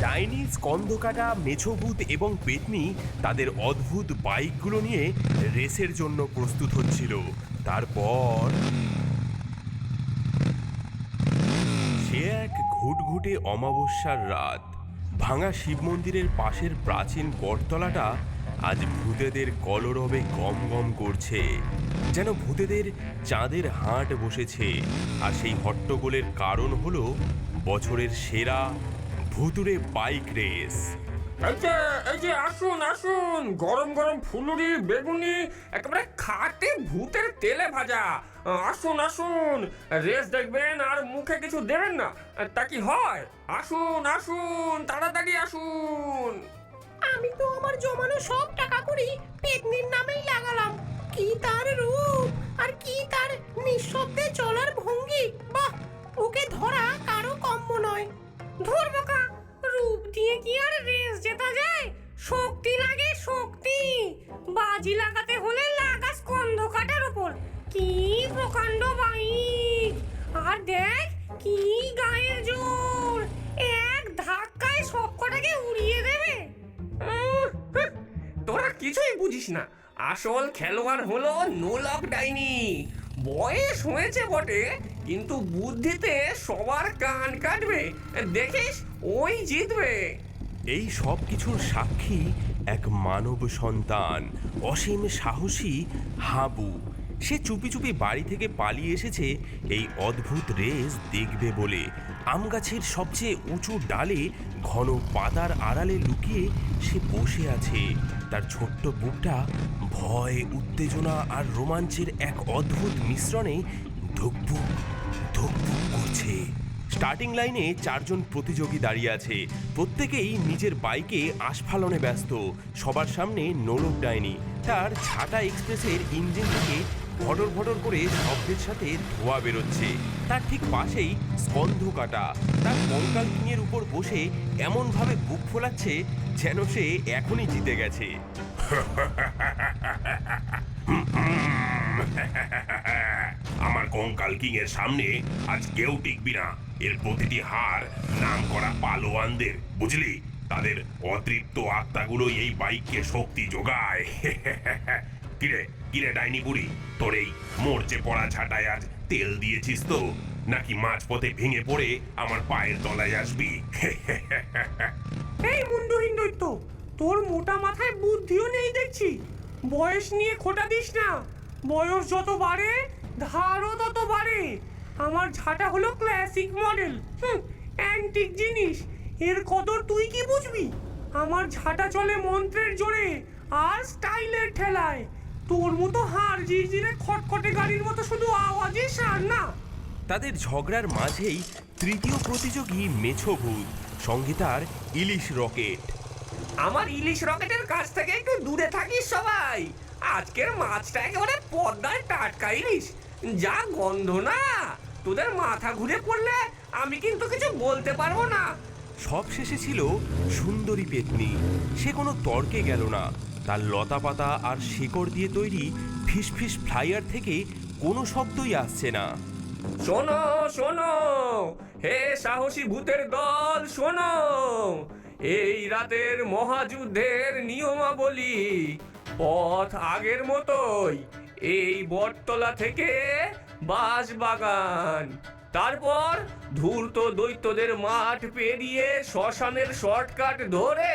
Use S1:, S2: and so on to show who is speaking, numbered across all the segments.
S1: ডাইনি, স্কন্ধকাটা, মেছোভূত এবং পেতনি তাদের অদ্ভুত বাইকগুলো নিয়ে রেসের জন্য প্রস্তুত হচ্ছিল। তারপর সে এক ঘুটঘুটে অমাবস্যার রাত। ভাঙা শিব মন্দিরের পাশের প্রাচীন বটতলাটা আজ ভূতেদের কলরবে গম গম করছে, যেন ভূতেদের চাঁদের হাট বসেছে। আর সেই হট্টগোলের কারণ হলো বছরের সেরা ভুতুড়ে বাইক রেস।
S2: এই যে আসুন আসুন, গরম গরম ফুলুরি বেগুনি একেবারে খাটে ভূতের তেলে ভাজা। আসুন আসুন, রেস দেখবেন আর মুখে কিছু দেবেন না, তা কি হয়? আসুন আসুন, তাড়াতাড়ি আসুন।
S3: আমি তো আমার জমানো সব টাকা করি পেতনির নামেই লাগালাম। কি তার রূপ আর কি তার নিঃশব্দে চলার ভঙ্গি! বাহ, ওকে ধরা কারো কম্য নয়। ধর্মকা, রূপ দিয়ে কি আর রেস জেতা যায়? শক্তি লাগে, শক্তি। বাজি লাগাতে হলে লাগা স্কন্ধকাটার উপর। কি প্রকাণ্ড বাইক! আর দেখ কি গায়ের জোর! এক ধাক্কায় সবকটাকে উড়িয়ে দেবে।
S2: তোরা কিছুই বুঝিস না। আসল খেলোয়াড় হলো নোলক ডাইনি। বয়স হয়েছে বটে, কিন্তু বুদ্ধিতে সবার কান কাটবে। দেখিস, ওই জিতবে।
S1: এই সব কিছুর সাক্ষী এক মানব সন্তান, অসীম সাহসী হাবু। সে চুপি চুপি বাড়ি থেকে পালিয়ে এসেছে এই অদ্ভুত রেস দেখবে বলে। আম গাছের সবচেয়ে উঁচু ডালে ঘন পাতার আড়ালে লুকিয়ে সে বসে আছে। তার ছোট্ট বুকটা ভয়, উত্তেজনা আর রোমাঞ্চের এক অদ্ভুত মিশ্রণে ধুকপুক ধুকপুক করছে। স্টার্টিং লাইনে 4 জন প্রতিযোগী দাঁড়িয়ে আছে। প্রত্যেকেই নিজের বাইকে আস্ফালনে ব্যস্ত। সবার সামনে নোলক ডাইনি। তার ছাটা এক্সপ্রেসের ইঞ্জিন থেকে ভটর ভটর করে শব্দের সাথে ধোঁয়া বেরোচ্ছে। তার ঠিক পাশেই স্কন্ধকাটা তার কঙ্কাল কিংয়ের উপর বসে এমনভাবে বুক ফোলাচ্ছে যেন সে এখনই জিতে গেছে।
S4: আমার কঙ্কাল কিং এর সামনে আজ কেউ টিকবি না। এর প্রতিটি হার নাম করা পালোয়ানদের, বুঝলি? তাদের অতৃপ্ত আত্মাগুলো এই বাইককে শক্তি যোগায়। কিরে কিরে ডাইনি বুড়ি, তোর এই মরচে পড়া ছাটায় আজ তেল দিয়েছিস তো, নাকি মাঝপথে ভেঙে পড়ে আমার পায়ের তলায় আসবি?
S2: এই মুন্ডহীন দৈত্য, তোর মোটা মাথায় বুদ্ধিও নেই দেখছি। বয়স নিয়ে খোটা দিস না। বয়স যত বাড়ে ধারও তত বাড়ে। আমার ঝাঁটা হলো ক্লাসিক মডেল, অ্যান্টিক জিনিস। এর কদর তুই কি বুঝবি? আমার ঝাঁটা চলে মন্ত্রের জোরে আর স্টাইলের ঠেলায়। তোর মতো হাড় জিরজিরে খটখটে গাড়ির মতো শুধু আওয়াজে সার না।
S1: তাদের ঝগড়ার মাঝেই তৃতীয় প্রতিযোগী মেছোভূত, সঙ্গে তার ইলিশ রকেট।
S2: আমার ইলিশ রকেটের কাছ থেকে একটু দূরে থাকিস সবাই। আজকের মাছটা একেবারে পদ্মার টাটকা ইলিশ। যা গন্ধ না, তোদের মাথা ঘুরে পড়লে আমি কিন্তু কিছু বলতে পারবো না।
S1: সব শেষে ছিল সুন্দরী পেতনি। সে কোনো তর্কে গেল না। তার লতাপাতা আর শিকড় দিয়ে তৈরি ফিসফিস ফ্লাইয়ার থেকে কোনো শব্দই আসছে না।
S2: শোনো শোনো, হে সাহসী ভূতের দল, শোনো। এই রাতের মহাযুদ্ধের নিয়মাবলী। পথ আগের মতোই, এই বটতলা থেকে বাঁশবাগান, তারপর ধূর্ত দৈত্যদের মাঠ পেরিয়ে শ্মশানের শর্টকাট ধরে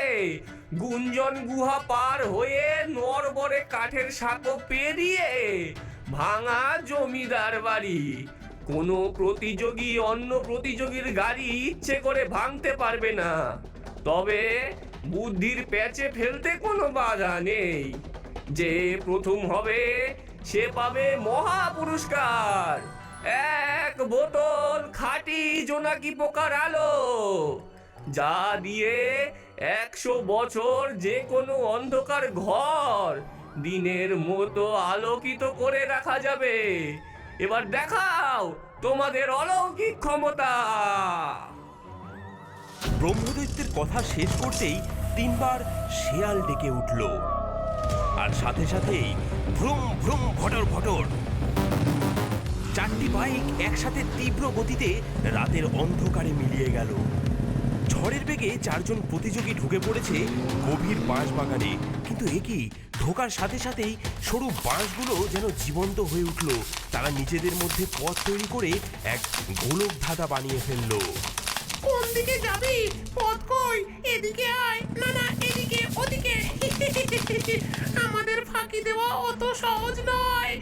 S2: গুঞ্জন গুহা পার হয়ে নরবরে কাঠের সাঁকো পেরিয়ে ভাঙা জমিদার বাড়ি। কোনো প্রতিযোগী অন্য প্রতিযোগীর গাড়ি ইচ্ছে করে ভাঙতে পারবে না, তবে বুদ্ধির প্যাচে ফেলতে কোনো বাধা নেই। যে প্রথম হবে সে পাবে মহা পুরস্কার, 1 বোতল খাঁটি জোনাকি পোকার আলো, যা দিয়ে 100 বছর যে কোনো অন্ধকার ঘর দিনের মতো আলোকিত করে রাখা যাবে। এবার দেখাও তোমাদের অলৌকিক ক্ষমতা।
S1: ব্রহ্মদৈত্যের কথা শেষ করতেই তিনবার শেয়াল ডেকে উঠল, আর সাথে সাথেই ভ্রুম ভ্রুম ভটর ভটর চারটি বাইক একসাথে তীব্র গতিতে রাতের অন্ধকারে মিলিয়ে গেল। ঝড়ের বেগে চারজন প্রতিযোগী ঢুকে পড়েছে গভীর বাঁশবাগানে, কিন্তু একই ঢোকার সাথে সাথেই সরু বাঁশগুলো যেন জীবন্ত হয়ে উঠল। তারা নিজেদের মধ্যে পথ তৈরি করে এক গোলক ধাঁধা বানিয়ে ফেললো।
S3: কোন দিকে যাবি? পথ কই? এদিকে আয়। না না, এদিকে ওদিকে। আমাদের ফাঁকি দেওয়া অত সহজ নয়।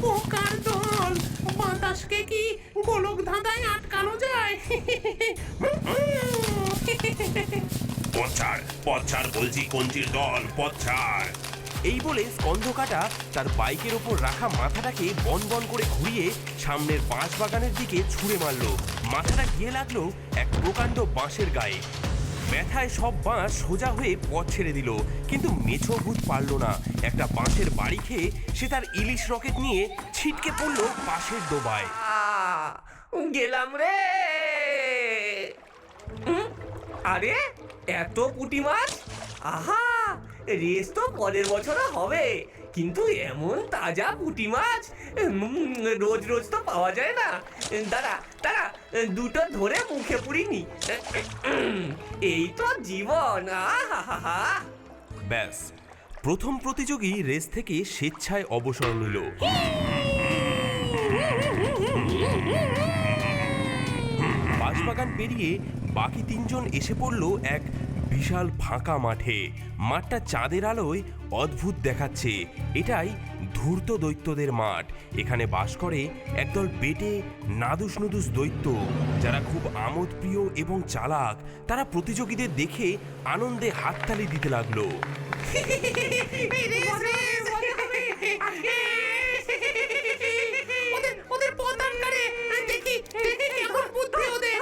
S3: বোকার দল, বাতাসকে কি গোলক ধাঁধায় আটকানো যায়?
S4: পথ ছাড় বলছি কঞ্চির দল, পথ ছাড়।
S1: এই বলে স্কন্ধকাটা তার বাইকের ওপর রাখা মাথাটাকে বন বন করে ঘুরিয়ে সামনের বাঁশবাগানের দিকে ছুঁড়ে মারল। মাথাটা গিয়ে লাগলো এক প্রকাণ্ড বাঁশের গায়ে। ব্যথায় সব বাঁশ সোজা হয়ে পথ ছেড়ে দিল, কিন্তু মেছো ভূত পারল না। একটা বাঁশের বাড়ি খেয়ে সে তার ইলিশ রকেট নিয়ে ছিটকে পড়ল পাশের ডোবায়।
S2: গেলাম রে। আরে এত পুঁটি মাছ! আহা, রেস তো পরের বছরও হবে, কিন্তু এমন তাজা পুঁটি মাছ রোজ রোজ তো পাওয়া যায় না। দাঁড়া দাঁড়া, দুটো ধরে মুখে পুরিনি। এই তো জীবন। আহা,
S1: ব্যাস, প্রথম প্রতিযোগী রেস থেকে স্বেচ্ছায় অবসর নিল। বাঁশবাগান পেরিয়ে বাকি তিনজন এসে পড়ল এক বিশাল ফাঁকা মাঠে। মাঠটা চাঁদের আলোয় অদ্ভুত দেখাচ্ছে। এটাই ধূর্ত দৈত্যদের মাঠ। এখানে বাস করে একদল বেটে নাদুস নুদুস দৈত্য, যারা খুব আমোদপ্রিয় এবং চালাক। তারা প্রতিযোগীদের দেখে আনন্দে হাততালি দিতে লাগলো।
S3: ওদের পথ আটকারে। দেখি কেমন বুদ্ধি ওদের।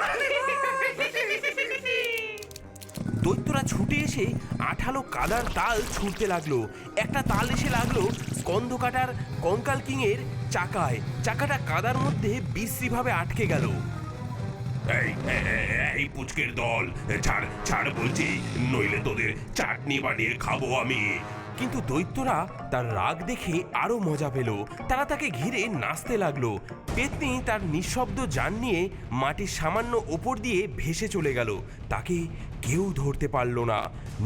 S1: দৈত্যরা ছুটে এসে আঠালো কাদার তাল ছুটতে লাগলো। একটা তাল এসে লাগলো স্কন্ধকাটার কঙ্কাল কিংয়ের চাকায়। চাকাটা কাদার মধ্যে বিশ্রীভাবে আটকে গেল।
S4: এই পুচকের দল, ছাড় ছাড় বলছি, নইলে তোদের চাটনি বানিয়ে খাবো আমি।
S1: কিন্তু দৈত্যরা তার রাগ দেখে আরো মজা পেল। তারা তাকে ঘিরে নাচতে লাগলো। পেতনি তার নিঃশব্দ যান নিয়ে মাটির সামান্য ওপর দিয়ে ভেসে চলে গেল। তাকে কেউ ধরতে পারল না।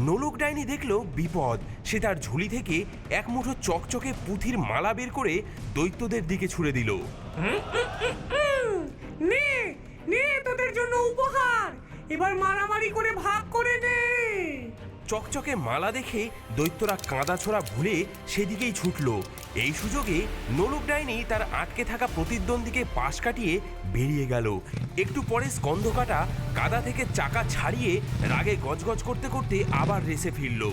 S1: নোলক ডাইনি দেখলো বিপদ। সে তার ঝুলি থেকে এক মুঠো চকচকে পুঁথির মালা বের করে দৈত্যদের দিকে ছুঁড়ে দিল।
S2: নে নে, তোদের জন্য উপহার। এবার মারামারি করে ভাগ করে নে।
S1: চকচকে মালা দেখে দৈত্যরা কাঁদা ছোড়া ভুলে সেদিকেই ছুটল। এই সুযোগে নোলক ডাইনি তার আটকে থাকা প্রতিদ্বন্দ্বীকে পাশ কাটিয়ে বেরিয়ে গেল। একটু পরে স্কন্ধকাটা কাদা থেকে চাকা ছাড়িয়ে রাগে গজগজ করতে করতে আবার রেসে ফিরল।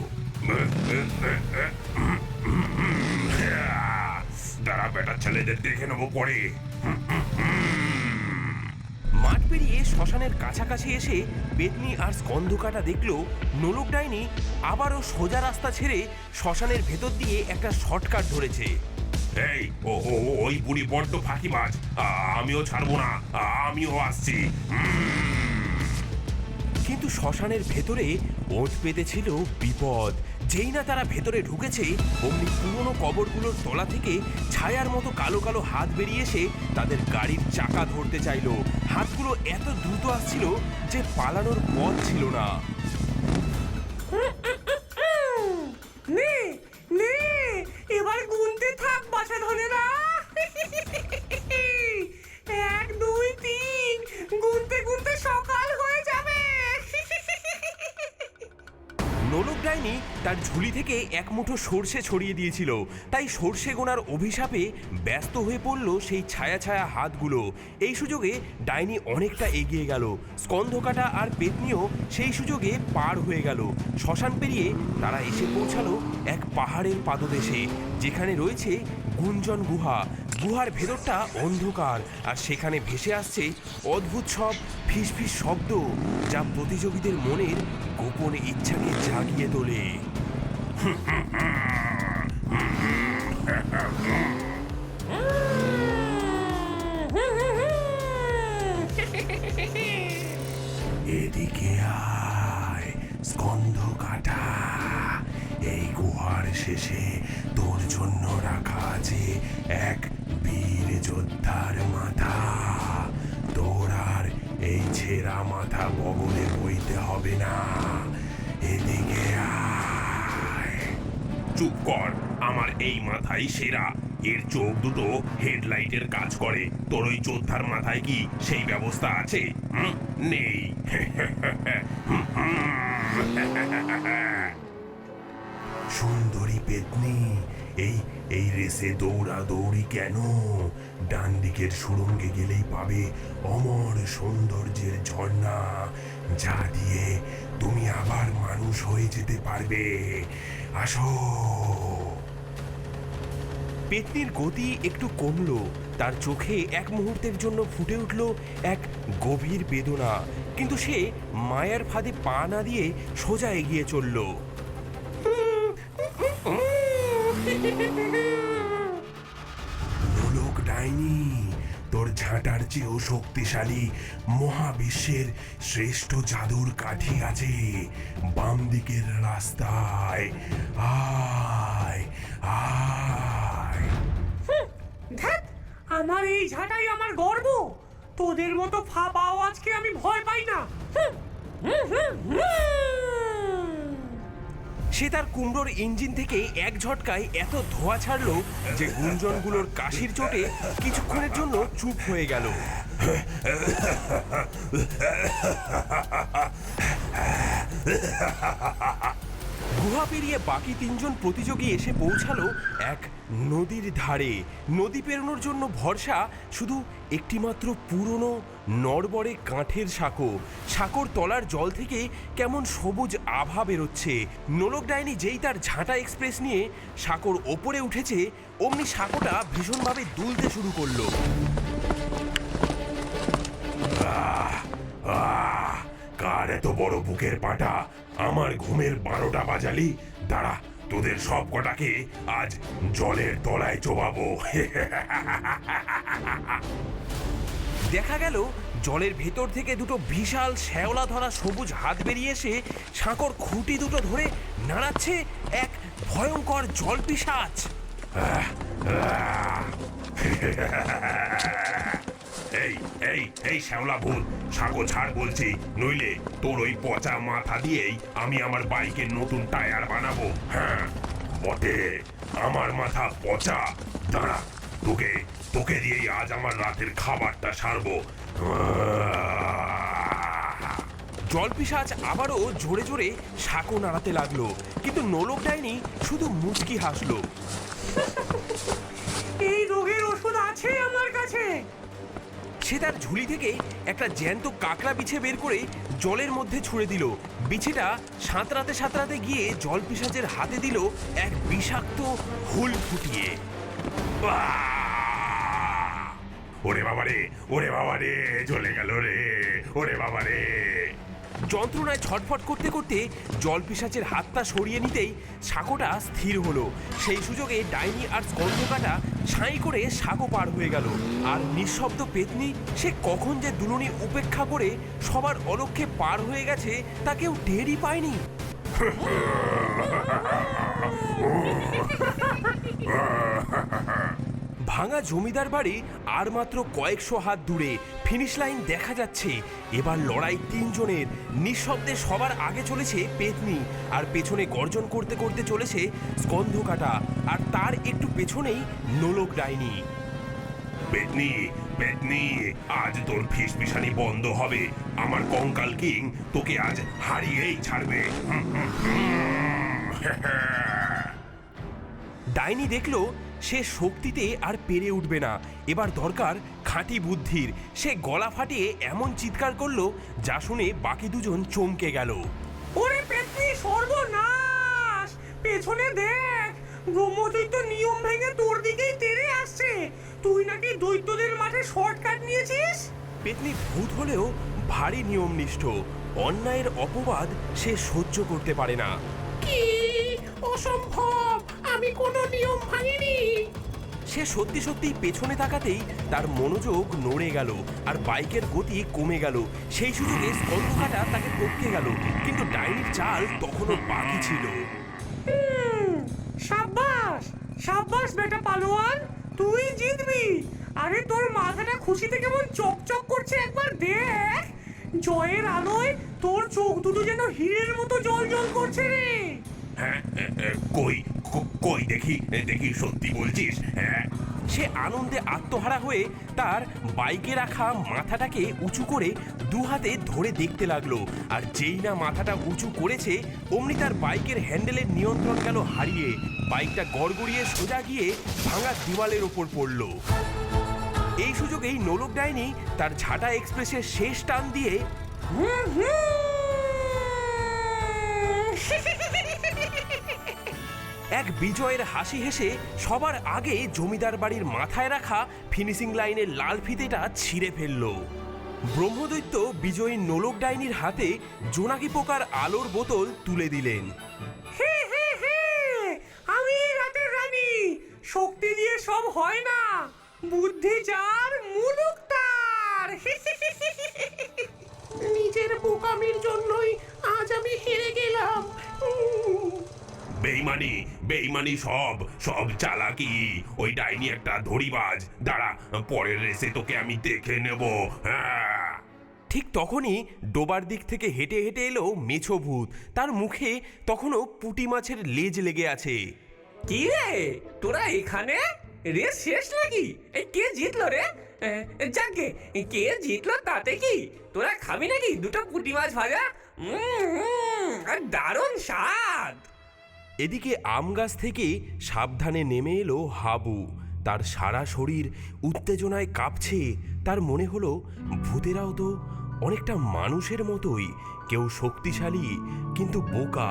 S4: দাঁড়া বেটা, ছেলেদের দেখে নেবো পরে।
S1: মাঠ পেরিয়ে শ্মশানের কাছাকাছি এসে পেতনি আর স্কন্ধকাটা দেখল নোলক ডাইনি আবারও সোজা রাস্তা ছেড়ে শ্মশানের ভেতর দিয়ে একটা শর্টকাট ধরেছে।
S4: এই ওই বুড়ি বড্ড ফাঁকি মাছ, আমিও ছাড়বো না, আমিও আসছি।
S1: কিন্তু শ্মশানের ভেতরে ওঁত পেতেছিল বিপদ। যেই না তারা ভেতরে ঢুকেছে, অমনি পুরনো কবরগুলোর তলা থেকে ছায়ার মতো কালো কালো হাত বেরিয়ে এসে তাদের গাড়ির চাকা ধরতে চাইলো। হাতগুলো এত দ্রুত আসছিল যে পালানোর পথ ছিল না।
S2: নে নে, এবার গুনতে থাক বাছা ধনেরা। 1 2 3, গুনতে গুনতে সকাল হয়ে যাবে।
S1: নোলক ডাইনি তার ঝুলি থেকে এক মুঠো সর্ষে ছড়িয়ে দিয়েছিল, তাই সর্ষে গোনার অভিশাপে ব্যস্ত হয়ে পড়ল সেই ছায়া ছায়া হাতগুলো। এই সুযোগে ডাইনি অনেকটা এগিয়ে গেল। স্কন্ধকাটা আর পেতনিও সেই সুযোগে পার হয়ে গেল। শ্মশান পেরিয়ে তারা এসে পৌঁছালো এক পাহাড়ের পাদদেশে, যেখানে রয়েছে গুঞ্জন গুহা। গুহার ভেতরটা অন্ধকার, আর সেখানে ভেসে আসছে অদ্ভুত সব ফিসফিস শব্দ, যা প্রতিযোগীদের মনের গোপন ইচ্ছাকে জাগিয়ে তোলে।
S4: এদিকে আয় স্কন্ধ কাটা। এই গুহার শেষে তোর জন্য রাখা আছে এক বীর যোদ্ধার মাথা। তোর আর এই ছেঁড়া মাথা বগলে বইতে হবে না। এদিকে আয়। চুপ কর, আমার এই মাথাই সেরা। এর চোখ দুটো হেডলাইটের কাজ করে। তোর ওই যোদ্ধার মাথায় কি সেই ব্যবস্থা আছে? নেই। সুন্দরী পেতনি, এই এই রেসে দৌড়াদৌড়ি কেন? ডান দিকের সুড়ঙ্গে গেলেই পাবে অমর সৌন্দর্যের ঝর্ণা, যা দিয়ে তুমি আবার মানুষ হয়ে যেতে পারবে। আসো।
S1: পেতনির গতি একটু কমলো। তার চোখে এক মুহূর্তের জন্য ফুটে উঠল এক গভীর বেদনা, কিন্তু সে মায়ার ফাঁদে পা না দিয়ে সোজা এগিয়ে চলল।
S4: নোলক ডাইনি, তোর ঝাঁটার চেয়েও শক্তিশালী মহাবিশ্বের শ্রেষ্ঠ জাদুর কাঠি আছে বাম দিকের রাস্তায়। আয় আয়।
S2: ধ্যাৎ, আমার এই ঝাঁটাই আমার গর্ব। তোদের মতো ফাঁপা আওয়াজকে আমি ভয় পাই না।
S1: সে তার কুমড়োর ইঞ্জিন থেকে এক ঝটকায় এত ধোঁয়া ছাড়লো যে গুঞ্জনগুলোর কাশির চোটে কিছুক্ষণের জন্য চুপ হয়ে গেল। গুহা পেরিয়ে বাকি তিনজন প্রতিযোগী এসে পৌঁছালো এক নদীর ধারে। নদী পেরোনোর জন্য ভরসা শুধু একটিমাত্র পুরনো নড়বড়ে কাঠের সাঁকো। সাঁকোর তলার জল থেকে কেমন সবুজ আভা বেরোচ্ছে। নোলক ডাইনি যেই তার ঝাঁটা এক্সপ্রেস নিয়ে সাঁকোর ওপরে উঠেছে, অমনি সাঁকোটা ভীষণভাবে দুলতে শুরু করলো।
S4: কার এত বড় বুকের পাটা? আমার ঘুমের 12টা বাজালি। দাঁড়া, তোদের সব কটাকে আজ জলের তলায় চোবাবো।
S1: দেখা গেল জলের ভেতর থেকে দুটো বিশাল শ্যাওলা ধরা সবুজ হাত বেরিয়ে এসে সাঁকোর খুঁটি দুটো ধরে নাড়াচ্ছে এক ভয়ঙ্কর জলপিশাচ।
S4: এই এই এই শ্যাওলা ভূত, সাঁকো ছাড় বলছি, নইলে তোর ওই পচা মাথা দিয়েই আমি আমার বাইকের নতুন টায়ার বানাবো। হ্যাঁ বটে, আমার মাথা পচা। দাঁড়া, তোকে তোকে দিয়েই আজ আমার রাতের খাবারটা সারবো।
S1: জলপিশাচ আবারও জোরে জোরে সাঁকো নাড়াতে লাগলো, কিন্তু নোলক ডাইনি শুধু মুচকি হাসলো।
S2: এই রোগের ওষুধ আছে আমার কাছে।
S1: সে তার ঝুলি থেকে একটা জ্যান্ত কাঁকড়া বিছে বের করে জলের মধ্যে ছুঁড়ে দিল। বিছেটা সাঁতরাতে সাঁতরাতে গিয়ে জলপিশাচের হাতে দিল এক বিষাক্ত হুল ফুটিয়ে।
S4: ওরে বাবারে, ওরে বাবারে, চলে গেল রে, ওরে বাবারে।
S1: যন্ত্রণায় ছটফট করতে করতে জলপিশাচের হাতটা সরিয়ে নিতেই সাঁকোটা স্থির হলো। সেই সুযোগে ডাইনি আর স্কন্ধকাটা ছাই করে সাঁকো পার হয়ে গেল। আর নিঃশব্দ পেতনি সে কখন যে দুলুনি উপেক্ষা করে সবার অলক্ষ্যে পার হয়ে গেছে তা কেউ টেরই পায়নি। ভাঙা জমিদার বাড়ি আর মাত্র কয়েকশো হাত দূরে। ফিনিশ লাইন দেখা যাচ্ছে। এবার লড়াই তিনজনের। নিঃশব্দে সবার আগে চলেছে পেতনি, আর পেছনে গর্জন করতে করতে চলেছে স্কন্ধকাটা, আর তার একটু পেছনেই নোলক ডাইনি।
S4: পেতনি, পেতনি, আজ তোর ফিসফিসানি বন্ধ হবে। আমার কঙ্কাল কিং তোকে আজ হারিয়েই ছাড়বে।
S1: ডাইনি দেখলো সে শক্তিতে আর পেরে উঠবে না। এবার দরকার খাঁটি বুদ্ধির। সে গলা ফাটিয়ে এমন চিৎকার করলো যা শুনে বাকি দুজন চমকে গেল।
S2: ওরে পেতনি, সর্বনাশ! পেছনে দেখ, ব্রহ্মদৈত্য নিয়ম ভেঙে তোর দিকেই তেড়ে আসছে। তুই নাকি দৈত্যদের মাঠে শর্টকাট নিয়েছিস।
S1: পেতনি ভূত হলেও ভারী নিয়মনিষ্ঠ। অন্যায়ের অপবাদ সে সহ্য করতে পারে না।
S3: কি অসম্ভব! আমি কোনো নিয়ম ভাঙিনি।
S1: সে সত্যি সত্যি পেছনে তাকাতেই তার মনোযোগ নড়ে গেল আর বাইকের গতি কমে গেল। সেই সুযোগে স্কন্ধকাটা তাকে টপকে গেল, কিন্তু ডাইনির চাল তখনও বাকি ছিল।
S2: সাব্বাস সাব্বাস বেটা পালোয়ান, তুই জিতবি। আরে তোর মাথাটা খুশিতে কেমন চকচক করছে, একবার দেখ। জয়ের আলোয় তোর চোখ দুটো যেন হীরের মতো জল জল করছে রে।
S4: হ্যাঁ, কই কই দেখি দেখি, সত্যি বলছিস? হ্যাঁ।
S1: সে আনন্দে আত্মহারা হয়ে তার বাইকে রাখা মাথাটাকে উঁচু করে দু হাতে ধরে দেখতে লাগলো। আর যেই না মাথাটা উঁচু করেছে, অমনি তার বাইকের হ্যান্ডেলের নিয়ন্ত্রণ গেল হারিয়ে। বাইকটা গড়গড়িয়ে সোজা গিয়ে ভাঙা দেওয়ালের ওপর পড়ল। এই সুযোগেই নোলক ডাইনি তার ঝাঁটা এক্সপ্রেসের শেষ টান দিয়ে এক বিজয়ের হাসি হেসে সবার আগে জমিদার বাড়ির মাথায় রাখা ফিনিশিং লাইনের লাল ফিতেটা ছিঁড়ে ফেলল। ব্রহ্মদৈত্য বিজয়ী নোলক ডাইনির হাতে জোনাকি পোকার আলোর বোতল তুলে দিলেন।
S2: হে হে হে, আমি রাতের রানী। শক্তি দিয়ে সব হয় না, বুদ্ধি যার মুলুক তার।
S3: নিজের বোকামির জন্যই আজ আমি হেরে গেলাম।
S4: বেইমানি বেইমানি, সব সব চালাকি। ওই ডাইনি একটা ধড়িবাজ। দাঁড়া, পরের রেসে তোকে আমি দেখে নেব। হ্যাঁ।
S1: ঠিক তখনই ডোবার দিক থেকে হেঁটে হেঁটে এলো মেছো ভূত। তার মুখে তখনও পুঁটি মাছের লেজ লেগে আছে।
S2: কি রে, তোরা এখানে? রেস শেষ নাকি? এই কে জিতলো রে? যাকে কে জিতলো তাতে কি? তোরা খাবি নাকি দুটো পুঁটি মাছ ভাজা? আর দারুণ স্বাদ।
S1: এদিকে আম গাছ থেকে সাবধানে নেমে এলো হাবু। তার সারা শরীর উত্তেজনায় কাঁপছে। তার মনে হলো ভূতেরাও তো অনেকটা মানুষের মতোই, কেউ শক্তিশালী কিন্তু বোকা,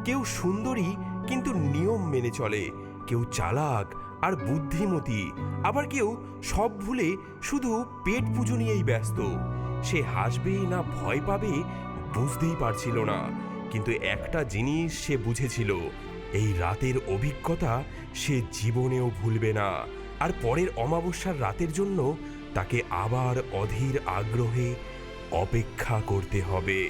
S1: কেউ সুন্দরী কিন্তু নিয়ম মেনে চলে, কেউ চালাক আর বুদ্ধিমতী, আবার কেউ সব ভুলে শুধু পেট পুজো নিয়েই ব্যস্ত। সে হাসবে না ভয় পাবে বুঝতেই পারছিল না, কিন্তু একটা জিনিস সে বুঝেছিল, এই রাতের অভিজ্ঞতা সে জীবনেও ভুলবে না। আর পরের অমাবস্যার রাতের জন্য তাকে আবার অধীর আগ্রহে অপেক্ষা করতে হবে।